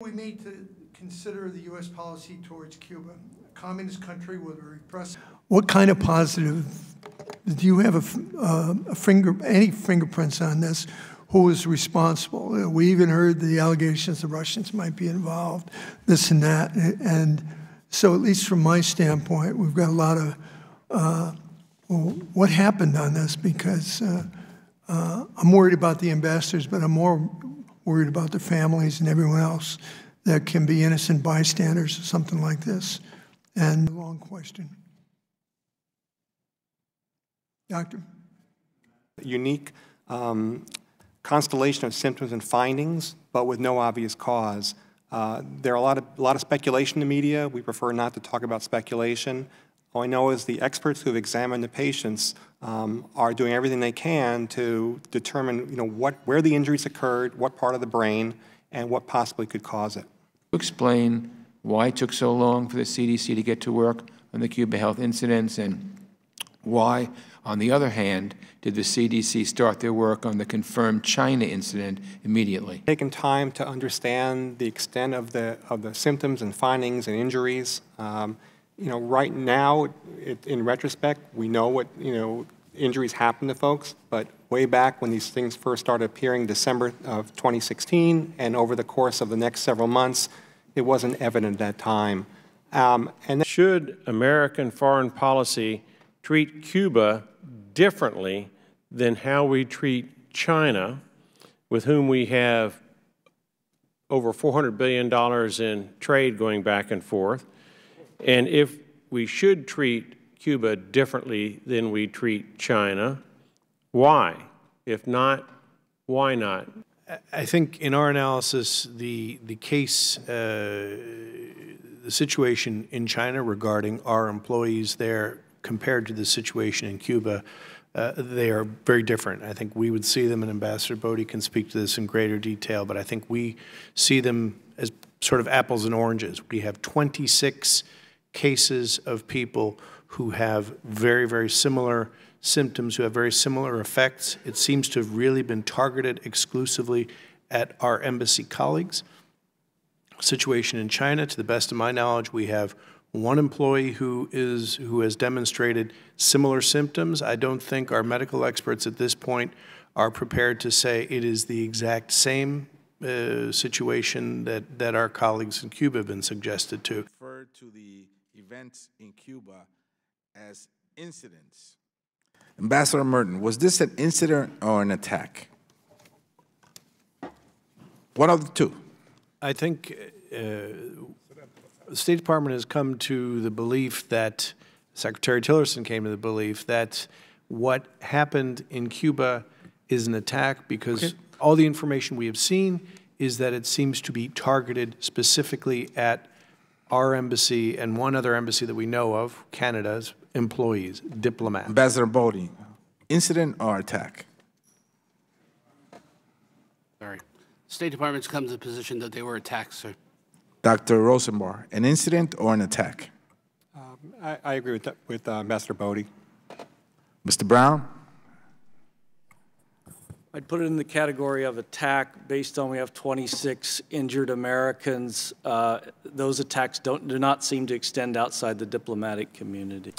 We need to consider the U.S. policy towards Cuba, a communist country with a repressive. What kind of positive, do you have any fingerprints on this? Who was responsible? We even heard the allegations the Russians might be involved, this and that. And so at least from my standpoint, we've got a lot of, well, what happened on this? Because I'm worried about the ambassadors, but I'm more worried about the families and everyone else that can be innocent bystanders or something like this. And long question. Doctor? Unique constellation of symptoms and findings, but with no obvious cause. There are a lot of speculation in the media. We prefer not to talk about speculation. All I know is the experts who have examined the patients are doing everything they can to determine, where the injuries occurred, what part of the brain, and what possibly could cause it. Explain why it took so long for the CDC to get to work on the Cuba health incidents, and why, on the other hand, did the CDC start their work on the confirmed China incident immediately? Taken time to understand the extent of the symptoms and findings and injuries. Right now, in retrospect, we know what injuries happen to folks, but way back when these things first started appearing, December of 2016, and over the course of the next several months, it wasn't evident at that time. Should American foreign policy treat Cuba differently than how we treat China, with whom we have over $400 billion in trade going back and forth? And if we should treat Cuba differently than we treat China, why? If not, why not? I think in our analysis, the case, the situation in China regarding our employees there compared to the situation in Cuba, they are very different. I think we would see them, and Ambassador Bodie can speak to this in greater detail, but I think we see them as sort of apples and oranges. We have 26 cases of people who have very, very similar symptoms, who have very similar effects. It seems to have really been targeted exclusively at our embassy colleagues. Situation in China, to the best of my knowledge, we have one employee who has demonstrated similar symptoms. I don't think our medical experts at this point are prepared to say it is the exact same situation that our colleagues in Cuba have been suggested to. Refer to the events in Cuba as incidents. Ambassador Merten, was this an incident or an attack? One of the two. I think the State Department has come to the belief that, Secretary Tillerson came to the belief that what happened in Cuba is an attack because all the information we have seen is that it seems to be targeted specifically at our embassy and one other embassy that we know of, Canada's employees, diplomats. Ambassador Bodie, incident or attack? Sorry. State Department's come to the position that they were attacks, sir. Dr. Rosenbar, an incident or an attack? I agree with Ambassador Bodie. Mr. Brown? I'd put it in the category of attack based on we have 26 injured Americans. Those attacks do not seem to extend outside the diplomatic community.